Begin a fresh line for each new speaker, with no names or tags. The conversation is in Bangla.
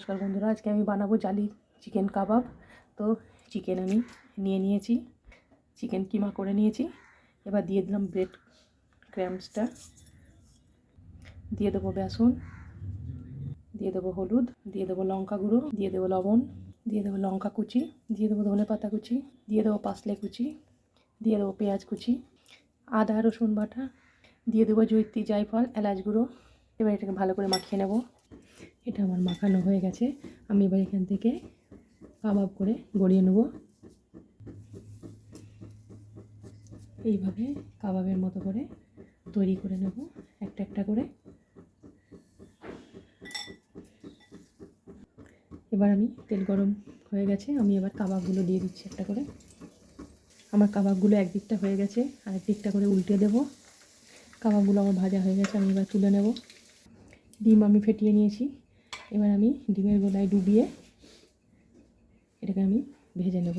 নমস্কার বন্ধুরা, আজকে আমি বানাবো জালি চিকেন কাবাব। তো চিকেন আমি নিয়েছি, চিকেন কিমা করে নিয়েছি। এবার দিয়ে দিলাম ব্রেড ক্রাম্বসটা, দিয়ে দেবো বেসন, দিয়ে দেবো হলুদ, দিয়ে দেবো লঙ্কা গুঁড়ো, দিয়ে দেবো লবণ, দিয়ে দেবো লঙ্কা কুচি, দিয়ে দেবো ধনে পাতা কুচি, দিয়ে দেবো পাসলে কুচি, দিয়ে দেবো পেঁয়াজ কুচি, আদা রসুন বাটা, দিয়ে দেবো জৈত্রী জায়ফল এলাচ গুঁড়ো। এবার এটাকে ভালো করে মাখিয়ে নেব। এটা আমার মাখানো হয়ে গেছে। আমি এবার এখান থেকে কাবাব করে গড়িয়ে নেব। এইভাবে কাবাবের মতো করে তৈরি করে নেব একটা একটা করে। এবার আমি তেল গরম হয়ে গেছে, আমি এবার কাবাবগুলো দিয়ে দিচ্ছি একটা করে। আমার কাবাবগুলো একদিকটা হয়ে গেছে, আরেক দিকটা করে উল্টে দেব। কাবাবগুলো আমার ভাজা হয়ে গেছে, আমি এবার তুলে নেব। ডিম আমি ফেটিয়ে নিয়েছি, এবার আমি ডিমের গোলায় ডুবিয়ে এটাকে আমি ভেজে নেব।